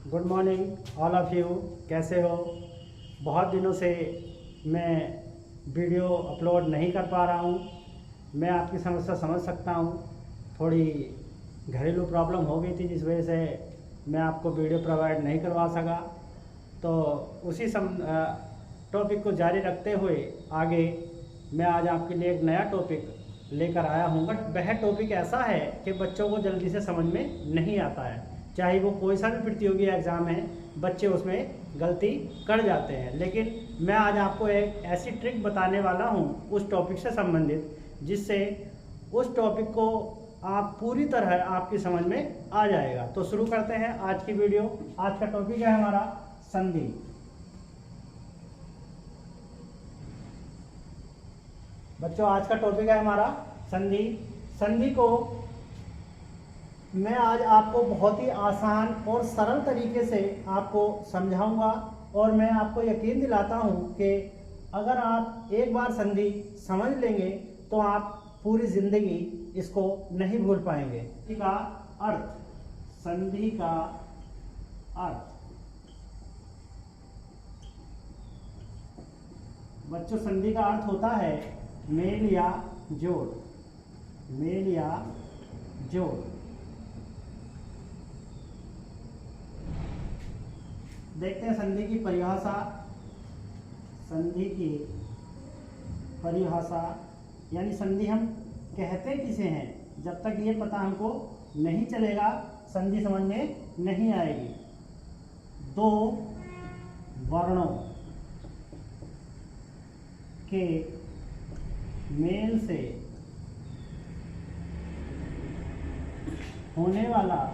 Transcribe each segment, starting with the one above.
Good morning all of you. कैसे हो? बहुत दिनों से मैं वीडियो अपलोड नहीं कर पा रहा हूँ। मैं आपकी समस्या समझ सकता हूँ। थोड़ी घरेलू प्रॉब्लम हो गई थी जिस वजह से मैं आपको वीडियो प्रोवाइड नहीं करवा सका। तो उसी टॉपिक को जारी रखते हुए आगे मैं आज आपके लिए एक नया टॉपिक लेकर आया हूँ। बट वह टॉपिक ऐसा है कि बच्चों को जल्दी से समझ में नहीं आता है। चाहे वो कोई सा भी प्रतियोगी एग्ज़ाम है, बच्चे उसमें गलती कर जाते हैं। लेकिन मैं आज आपको एक ऐसी ट्रिक बताने वाला हूँ उस टॉपिक से संबंधित, जिससे उस टॉपिक को आप पूरी तरह आपकी समझ में आ जाएगा। तो शुरू करते हैं आज की वीडियो। आज का टॉपिक है हमारा संधि। बच्चों, आज का टॉपिक है हमारा संधि। संधि को मैं आज आपको बहुत ही आसान और सरल तरीके से आपको समझाऊंगा, और मैं आपको यकीन दिलाता हूं कि अगर आप एक बार संधि समझ लेंगे तो आप पूरी जिंदगी इसको नहीं भूल पाएंगे। संधि का अर्थ, संधि का अर्थ बच्चों, संधि का अर्थ होता है मेल या जोड़। मेल या जोड़। देखते हैं संधि की परिभाषा। संधि की परिभाषा यानी संधि हम कहते किसे हैं, जब तक ये पता हमको नहीं चलेगा संधि समझ में नहीं आएगी। दो वर्णों के मेल से होने वाला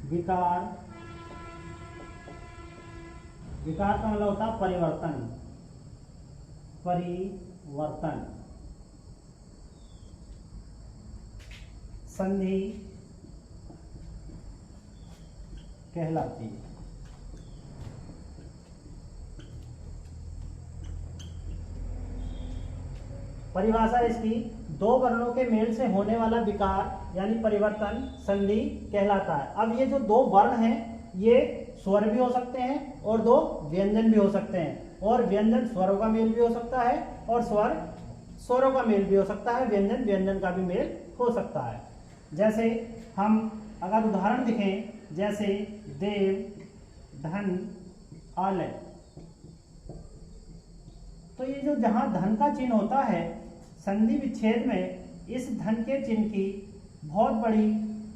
विकार, विकार का मतलब होता है परिवर्तन। परिवर्तन संधि कहलाती है। परिभाषा इसकी, दो वर्णों के मेल से होने वाला विकार यानी परिवर्तन संधि कहलाता है। अब ये जो दो वर्ण हैं ये स्वर भी हो सकते हैं और दो व्यंजन भी हो सकते हैं, और व्यंजन स्वरों का मेल भी हो सकता है और स्वर स्वरों का मेल भी हो सकता है, व्यंजन व्यंजन का भी मेल हो सकता है। जैसे हम अगर उदाहरण देखें, जैसे देव, धन, आलय, तो ये जो जहां धन का चिन्ह होता है संधि विच्छेद में, इस धन के चिन्ह की बहुत बड़ी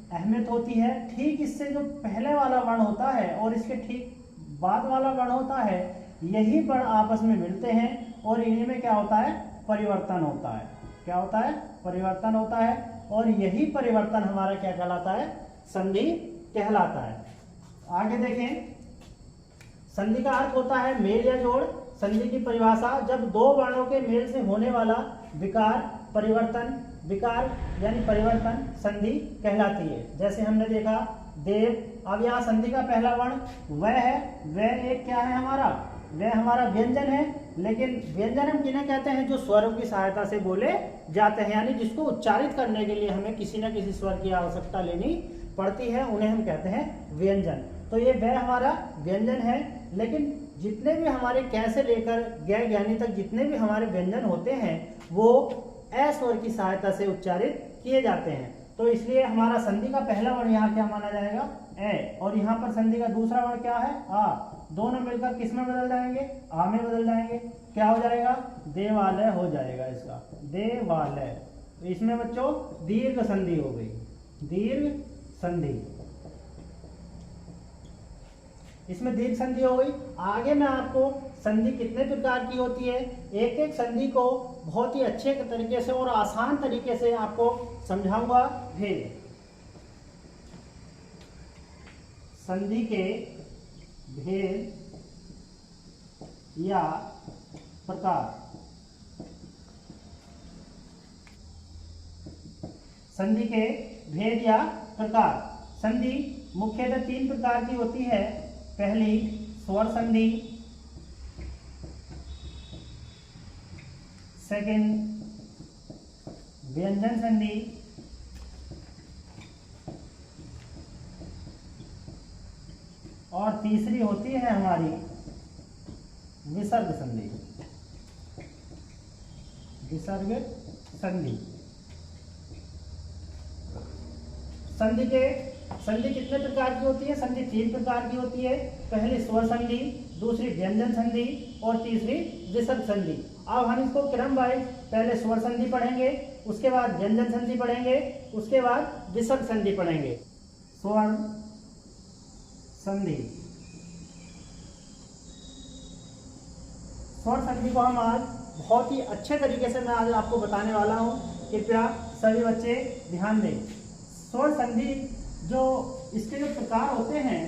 अहमियत होती है। ठीक इससे जो पहले वाला वर्ण होता है और इसके ठीक बाद वाला वर्ण होता है, यही वर्ण आपस में मिलते हैं और इन्हीं में क्या होता है, परिवर्तन होता है। क्या होता है? परिवर्तन होता है, और यही परिवर्तन हमारा क्या कहलाता है, संधि कहलाता है। आगे देखें, संधि का अर्थ होता है मेल या जोड़। संधि की परिभाषा, जब दो वर्णों के मेल से होने वाला विकार, परिवर्तन, विकार यानी परिवर्तन संधि कहलाती है। जैसे हमने देखा देव, अब यहाँ संधि का पहला वर्ण वह है। वह एक क्या है हमारा, वह हमारा व्यंजन है। लेकिन व्यंजन हम किन्हें कहते हैं, जो स्वरों की सहायता से बोले जाते हैं, यानी जिसको उच्चारित करने के लिए हमें किसी न किसी स्वर की आवश्यकता लेनी पड़ती है, उन्हें हम कहते हैं व्यंजन। तो ये वह हमारा व्यंजन है। लेकिन जितने भी हमारे कै से लेकर गै ज्ञानी तक जितने भी हमारे व्यंजन होते हैं वो ए स्वर की सहायता से उच्चारित किए जाते हैं। तो इसलिए हमारा संधि का पहला वर्ण यहाँ क्या माना जाएगा, ए, और यहाँ पर संधि का दूसरा वर्ण क्या है, आ। दोनों मिलकर किस में बदल जाएंगे, आ में बदल जाएंगे। क्या हो जाएगा, देवालय हो जाएगा इसका, देवालय। इसमें बच्चों दीर्घ संधि हो गई, दीर्घ संधि, इसमें दीर्घ संधि हो गई। आगे मैं आपको संधि कितने प्रकार की होती है, एक एक संधि को बहुत ही अच्छे तरीके से और आसान तरीके से आपको समझाऊंगा। भेद, संधि के भेद या प्रकार। संधि के भेद या प्रकार। संधि मुख्यतः तीन प्रकार की होती है। पहली स्वर संधि, सेकंड व्यंजन संधि और तीसरी होती है हमारी विसर्ग संधि। विसर्ग संधि। संधि कितने प्रकार की होती है? संधि 3 प्रकार की होती है। पहली स्वर संधि, दूसरी व्यंजन संधि और तीसरी विसर्ग संधि। अब हम इसको क्रम वाइज पहले स्वर संधि पढ़ेंगे, उसके बाद व्यंजन संधि पढ़ेंगे, उसके बाद विसर्ग संधि पढ़ेंगे। स्वर संधि। स्वर संधि को हम आज बहुत ही अच्छे तरीके से मैं आज आपको बताने वाला हूँ। कृपया सभी बच्चे ध्यान दें। स्वर संधि जो इसके जो प्रकार होते हैं,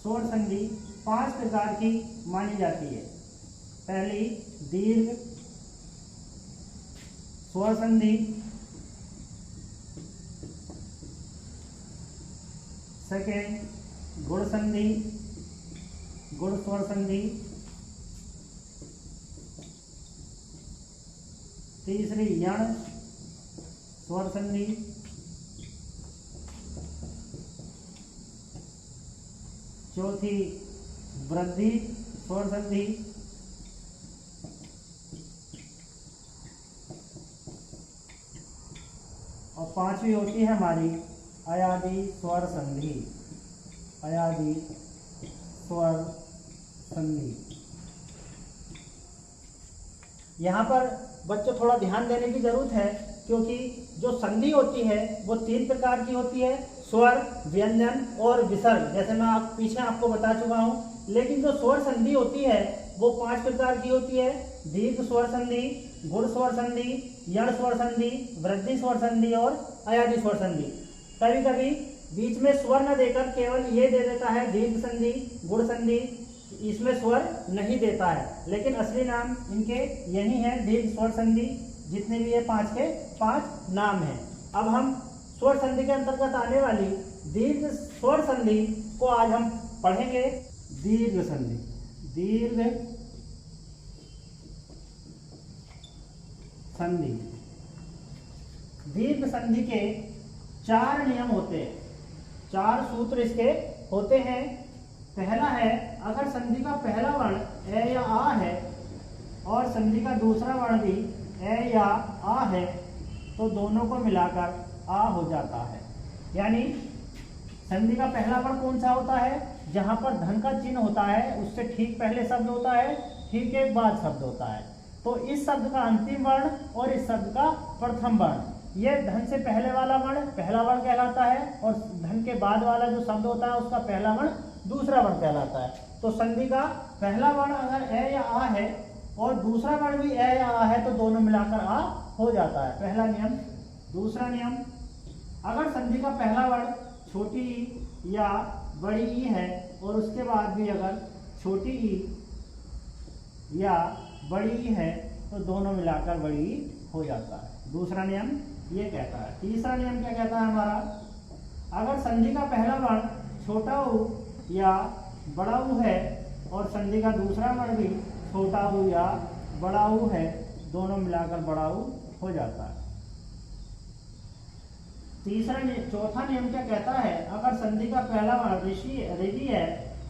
स्वर संधि 5 प्रकार की मानी जाती है। पहली दीर्घ स्वर संधि, सेकेंड गुण संधि, गुण स्वर संधि, तीसरी यण स्वर संधि, चौथी वृद्धि स्वर संधि, और पांचवी होती है हमारी अयादी स्वर संधि। अयादी स्वर संधि। यहाँ पर बच्चों थोड़ा ध्यान देने की जरूरत है, क्योंकि जो संधि होती है वो 3 प्रकार की होती है, स्वर, व्यंजन और विसर्ग, जैसे मैं पीछे आपको बता चुका हूँ। लेकिन जो स्वर संधि होती है वो 5 प्रकार की होती है। दीर्घ स्वर संधि, गुण स्वर संधि, यण स्वर संधि, वृद्धि स्वर संधि और अयादी स्वर संधि। कभी कभी बीच में स्वर न देकर केवल ये दे देता है दीर्घ संधि, गुण संधि, इसमें स्वर नहीं देता है, लेकिन असली नाम इनके यही है, दीर्घ स्वर संधि। जितने भी ये 5 के 5 नाम हैं। अब हम स्वर संधि के अंतर्गत आने वाली दीर्घ स्वर संधि को आज हम पढ़ेंगे। दीर्घ संधि। दीर्घ संधि। दीर्घ संधि के 4 नियम होते हैं, 4 सूत्र इसके होते हैं। पहला है, अगर संधि का पहला वर्ण ए या आ है और संधि का दूसरा वर्ण भी ए या आ है तो दोनों को मिलाकर आ हो जाता है। यानी संधि का पहला वर्ण कौन सा होता है? जहां पर धन का चिन्ह होता है उससे ठीक पहले शब्द होता है, ठीक के बाद शब्द होता है। तो इस शब्द का अंतिम वर्ण और इस शब्द का प्रथम वर्ण, यह धन से पहले वाला वर्ण पहला वर्ण कहलाता है, और धन के बाद वाला जो शब्द होता है उसका पहला वर्ण दूसरा वर्ण कहलाता है। तो संधि का पहला वर्ण अगर ए या आ है और दूसरा वर्ण भी ए या आ है तो दोनों मिलाकर आ हो जाता है, पहला नियम। दूसरा नियम, अगर संधि का पहला वर्ण छोटी ई या बड़ी ई है और उसके बाद भी अगर छोटी ई या बड़ी ई है तो दोनों मिलाकर बड़ी ई हो जाता है। दूसरा नियम ये कहता है। तीसरा नियम क्या कहता है हमारा? अगर संधि का पहला वर्ण छोटा ऊ या बड़ा ऊ है और संधि का दूसरा वर्ण भी छोटा ऊ या बड़ा ऊ है, दोनों मिलाकर बड़ा ऊ हो जाता है। चौथा नियम क्या कहता है? अगर संधि का पहला वर्ण ऋधि है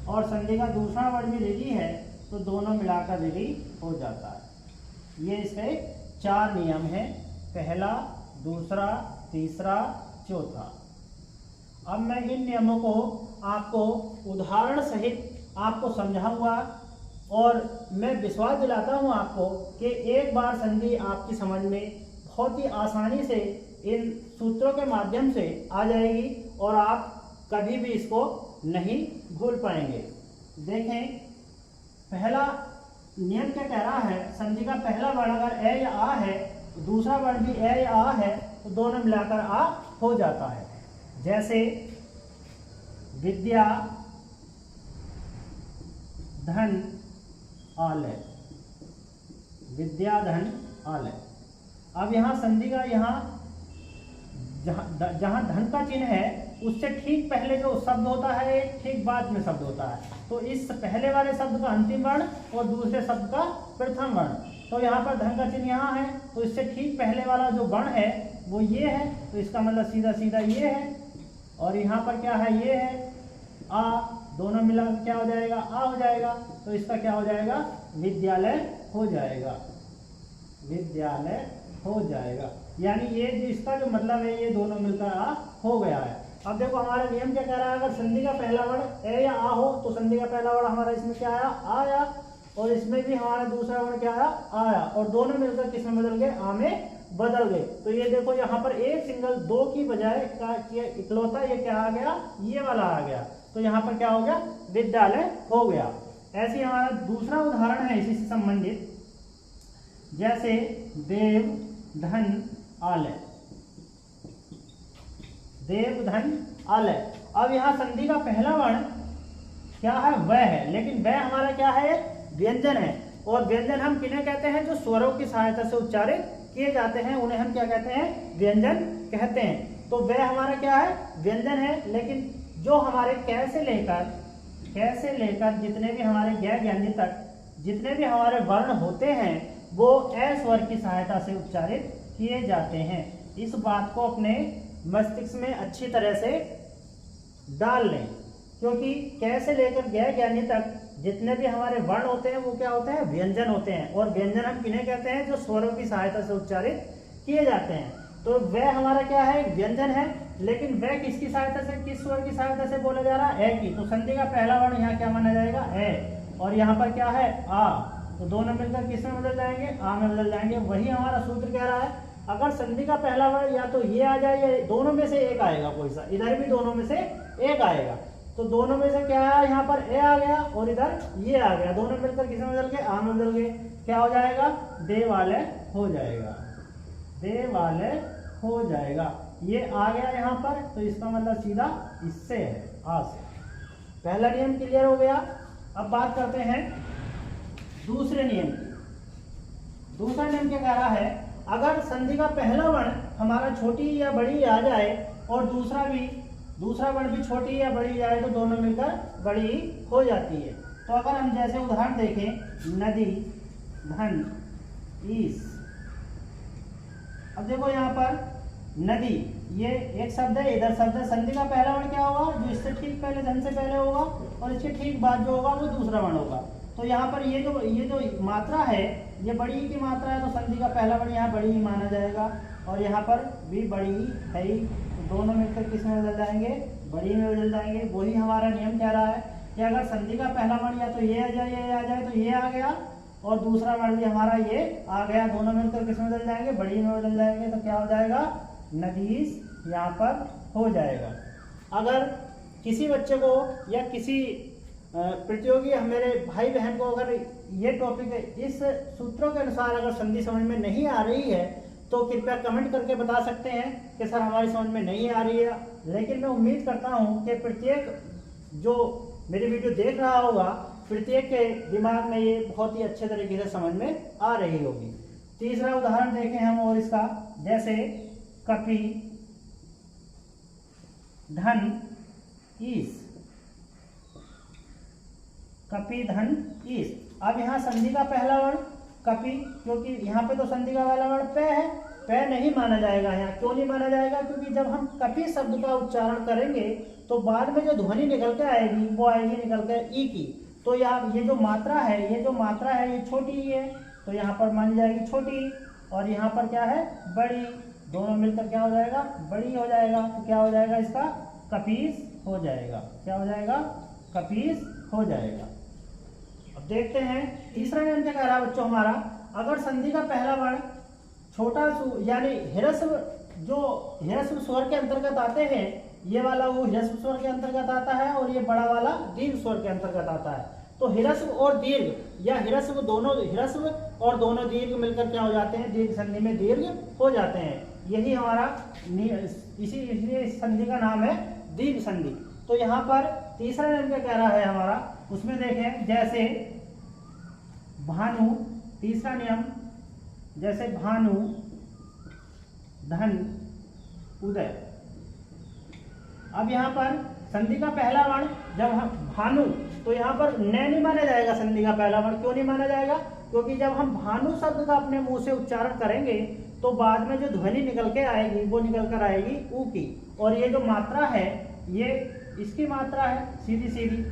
और संधि का दूसरा वर्ण भी ऋधि है तो दोनों मिलाकर ऋधि हो जाता है। ये इसके 4 नियम हैं, पहला, दूसरा, तीसरा, चौथा। अब मैं इन नियमों को आपको उदाहरण सहित आपको समझाऊंगा और मैं विश्वास दिलाता हूं आपको कि एक बार संधि आपकी समझ में बहुत ही आसानी से इन सूत्रों के माध्यम से आ जाएगी और आप कभी भी इसको नहीं भूल पाएंगे। देखें, पहला नियम क्या कह रहा है? संधि का पहला वर्ण अगर ए या आ है, दूसरा वर्ण भी ए या आ है तो दोनों मिलाकर आ हो जाता है। जैसे विद्या, धन, आलय। विद्या, धन, आलय। अब यहाँ संधि का जहाँ धन का चिन्ह है उससे ठीक पहले जो शब्द होता है ठीक बाद में शब्द होता है, तो इस पहले वाले शब्द का अंतिम वर्ण और दूसरे शब्द का प्रथम वर्ण। तो यहाँ पर धन का चिन्ह यहाँ है तो इससे ठीक पहले वाला जो वर्ण है वो ये है, तो इसका मतलब सीधा सीधा ये है। और यहाँ पर क्या है? ये है आ, दोनों मिला क्या हो जाएगा, आ हो जाएगा। तो इसका क्या हो जाएगा, विद्यालय हो जाएगा, विद्यालय हो जाएगा। यानी ये जो इसका जो मतलब है ये दोनों मिलकर आ हो गया है। अब देखो हमारा नियम क्या कह रहा है, अगर संधि का पहला वर्ण ए या आ हो तो संधि का पहला वर्ण हमारा इसमें क्या आया, आया, और इसमें भी हमारा दूसरा वर्ण क्या आया, आया, और दोनों मिलकर किस में बदल गए, आ में बदल गए। तो ये देखो यहाँ पर एक सिंगल दो की बजाय इकलौता ये क्या आ गया, ये वाला आ गया। तो यहाँ पर क्या हो गया, विद्यालय हो गया। ऐसे हमारा दूसरा उदाहरण है इसी से संबंधित, जैसे देव धन आलय, देव धन आलय। अब यहाँ संधि का पहला वर्ण क्या है, वह है, लेकिन वह हमारा क्या है, व्यंजन है। और व्यंजन हम किन्हें कहते हैं, जो स्वरों की सहायता से उच्चारित किए जाते हैं उन्हें हम क्या कहते हैं, व्यंजन कहते हैं। तो वह हमारा क्या है, व्यंजन है। लेकिन जो हमारे कै से लेकर जितने भी हमारे गैर ज्ञानी तक जितने भी हमारे वर्ण होते हैं वो ए स्वर की सहायता से उच्चारित किए जाते हैं। इस बात को अपने मस्तिष्क में अच्छी तरह से डाल लें, क्योंकि कै से लेकर गैर ज्ञानी तक जितने भी हमारे वर्ण होते हैं वो क्या होते हैं, व्यंजन होते हैं। और व्यंजन हम किन्हें कहते हैं, जो स्वरों की सहायता से उच्चारित किए जाते हैं। तो वह हमारा क्या है, व्यंजन है। लेकिन वह किसकी सहायता से, किस स्वर की सहायता से बोला जा रहा है, ए की। तो संधि का पहला वर्ण यहाँ क्या माना जाएगा, ए, और यहाँ पर क्या है, आ। तो दोनों मिलकर किस में बदल जाएंगे, आ में बदल जाएंगे। वही हमारा सूत्र कह रहा है, अगर संधि का पहला वर्ण या तो ये आ जाए या दोनों में से एक आएगा, कोई सा, इधर भी दोनों में से एक आएगा। तो दोनों में से क्या आया, यहाँ पर ए आ गया और इधर ये आ गया, दोनों मिलकर किस में बदल गए, आ में बदल गए। क्या हो जाएगा, देवालय हो जाएगा, देवालय हो जाएगा। ये आ गया यहाँ पर, तो इसका मतलब सीधा इससे है, आ से। पहला नियम क्लियर हो गया। अब बात करते हैं दूसरे नियम की। दूसरा नियम क्या कह रहा है, अगर संधि का पहला वर्ण हमारा छोटी या बड़ी आ जाए और दूसरा वर्ण भी छोटी या बड़ी जाए तो दोनों मिलकर बड़ी हो जाती है। तो अगर हम जैसे उदाहरण देखें, नदी, धन, ईस। अब देखो यहाँ पर नदी, ये एक शब्द है, इधर शब्द है। संधि का पहला वर्ण क्या होगा, जो इससे ठीक पहले, धन से पहले होगा, और इसके ठीक बाद जो होगा वो दूसरा वर्ण होगा। तो यहाँ पर ये जो मात्रा है ये बड़ी की मात्रा है, तो संधि का पहला वर्ण यहाँ बड़ी ही माना जाएगा। और यहाँ पर भी बड़ी ही है ही, तो दोनों मिलकर किस में बदल जाएंगे, बड़ी में बदल जाएंगे। वही हमारा नियम कह रहा है कि अगर संधि का पहला वर्ण या तो ये आ जाए तो ये आ गया, और दूसरा वर्ण भी हमारा ये आ गया, दोनों मिलकर किस में बदल जाएंगे, बड़ी में बदल जाएंगे। तो क्या हो जाएगा, नदीस यहाँ पर हो जाएगा। अगर किसी बच्चे को या किसी प्रतियोगी मेरे भाई बहन को अगर ये टॉपिक इस सूत्रों के अनुसार अगर संधि समझ में नहीं आ रही है तो कृपया कमेंट करके बता सकते हैं कि सर हमारी समझ में नहीं आ रही है। लेकिन मैं उम्मीद करता हूँ कि प्रत्येक जो मेरी वीडियो देख रहा होगा, प्रत्येक के दिमाग में ये बहुत ही अच्छे तरीके से समझ में आ रही होगी। तीसरा उदाहरण देखें हम और इसका, जैसे कपि, धन, ईस, कपि, धन, ईस। अब यहाँ संधि का पहला वर्ण कपि, क्योंकि यहाँ पे तो संधि का पहला वर्ण पे है, पे नहीं माना जाएगा। यहाँ क्यों नहीं माना जाएगा, क्योंकि जब हम कपि शब्द का उच्चारण करेंगे तो बाद में जो ध्वनि निकल के आएगी वो आएगी निकल के ई की। तो यहाँ ये जो मात्रा है ये छोटी ही है, तो यहाँ पर मानी जाएगी छोटी, और यहाँ पर क्या है, बड़ी। दोनों मिलकर क्या हो जाएगा, बड़ी हो जाएगा। तो क्या हो जाएगा, इसका कपीस हो जाएगा। क्या हो जाएगा, कपीस हो जाएगा। अब देखते हैं तीसरा नियम क्या कह रहा है बच्चों हमारा, अगर संधि का पहला वर्ण छोटा यानी ह्रस्व, जो ह्रस्व स्वर के अंतर्गत आते हैं, ये वाला वो ह्रस्व स्वर के अंतर्गत आता है और ये बड़ा वाला दीर्घ स्वर के अंतर्गत आता है। तो ह्रस्व और दीर्घ या ह्रस्व और दोनों दीर्घ मिलकर क्या हो जाते हैं, दीर्घ संधि में दीर्घ हो जाते हैं। यही हमारा इसलिए इस संधि का नाम है दीर्घ संधि। तो यहाँ पर तीसरा नियम क्या कह रहा है हमारा, उसमें देखें, जैसे भानु, तीसरा नियम, जैसे भानु, धन, उदय। अब यहाँ पर संधि का पहला वर्ण जब हम भानु, तो यहाँ पर नहीं माना जाएगा संधि का पहला वर्ण। क्यों नहीं माना जाएगा, क्योंकि जब हम भानु शब्द का अपने मुंह से उच्चारण करेंगे तो बाद में जो ध्वनि निकल के आएगी वो निकल कर आएगी ऊ की। और ये जो मात्रा है ये इसकी मात्रा है सीधी सीधी,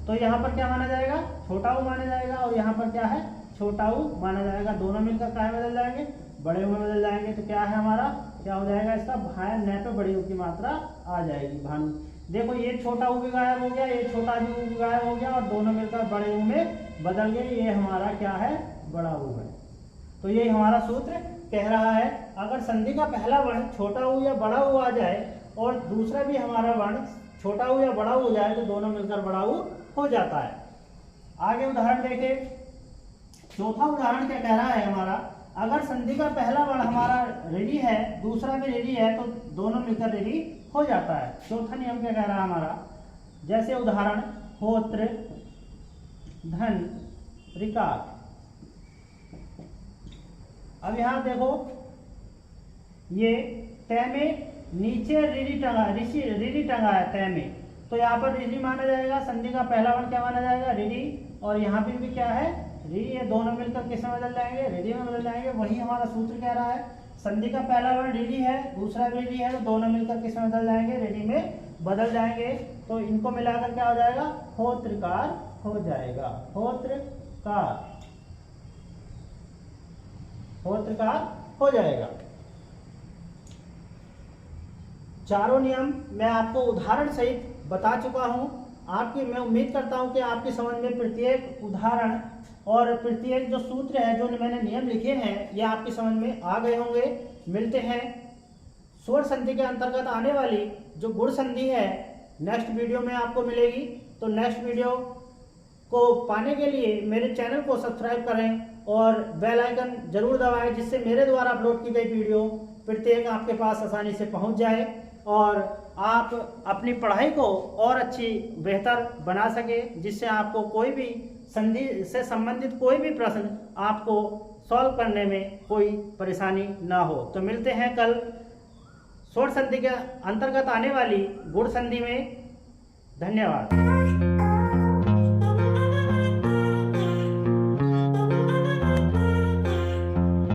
तो यहाँ पर क्या माना जाएगा, छोटा ऊ माना जाएगा, और यहाँ पर क्या है, छोटा ऊ माना जाएगा। दोनों मिलकर क्या बदल जाएंगे, बड़े ऊ में बदल जाएंगे। तो क्या है हमारा, क्या हो जाएगा इसका, भाया न पे बड़ी ऊ की मात्रा आ जाएगी। भानु देखो ये छोटा ऊ भी गायब हो गया, ये छोटा ऊ भी गायब हो गया, और दोनों मिलकर बड़े ऊ में बदल गए। ये हमारा क्या है, बड़ा ऊ है। तो ये हमारा सूत्र कह रहा है अगर संधि का पहला वर्ण छोटा ऊ या बड़ा ऊ आ जाए और दूसरा भी हमारा वर्ण छोटा ऊ या बड़ा ऊ हो जाए तो दोनों मिलकर बड़ा ऊ हो जाता है। आगे उदाहरण देखें, चौथा उदाहरण क्या कह रहा है हमारा, अगर संधि का पहला वर्ण हमारा ऋणी है, दूसरा भी ऋणी है, तो दोनों मिलकर ऋणी हो जाता है। चौथा नियम क्या कह रहा है हमारा, जैसे उदाहरण होत्र, धन, ऋकार। अब यहाँ देखो ये तय में नीचे ऋणी टंगा, ऋणी टंगा है तय में, तो यहाँ पर ऋणी माना जाएगा। संधि का पहला वर्ण क्या माना जाएगा, ऋणी, और यहाँ पर भी क्या है, ऋणी। ये दोनों मिलकर किस में बदल जाएंगे, ऋणी में बदल जाएंगे। वही हमारा सूत्र कह रहा है संधि का पहला वर्ण ऋणी है, दूसरा भी ऋणी है, तो दोनों मिलकर किस में बदल जाएंगे, ऋणी में बदल जाएंगे। तो इनको मिलाकर क्या हो जाएगा, होत्रकार हो जाएगा। होत्रकार, होत्रकार हो जाएगा। चारों नियम मैं आपको उदाहरण सहित बता चुका हूं। आपकी मैं उम्मीद करता हूं कि आपकी समझ में प्रत्येक उदाहरण और प्रत्येक जो सूत्र है, जो मैंने नियम लिखे हैं, ये आपकी समझ में आ गए होंगे। मिलते हैं स्वर संधि के अंतर्गत आने वाली जो गुण संधि है नेक्स्ट वीडियो में आपको मिलेगी। तो नेक्स्ट वीडियो को पाने के लिए मेरे चैनल को सब्सक्राइब करें और बेल आइकन जरूर दबाएं, जिससे मेरे द्वारा अपलोड की गई वीडियो प्रत्येक आपके पास आसानी से पहुंच जाए और आप अपनी पढ़ाई को और अच्छी बेहतर बना सके, जिससे आपको कोई भी संधि से संबंधित कोई भी प्रश्न आपको सॉल्व करने में कोई परेशानी ना हो। तो मिलते हैं कल स्वर संधि के अंतर्गत आने वाली गुण संधि में। धन्यवाद।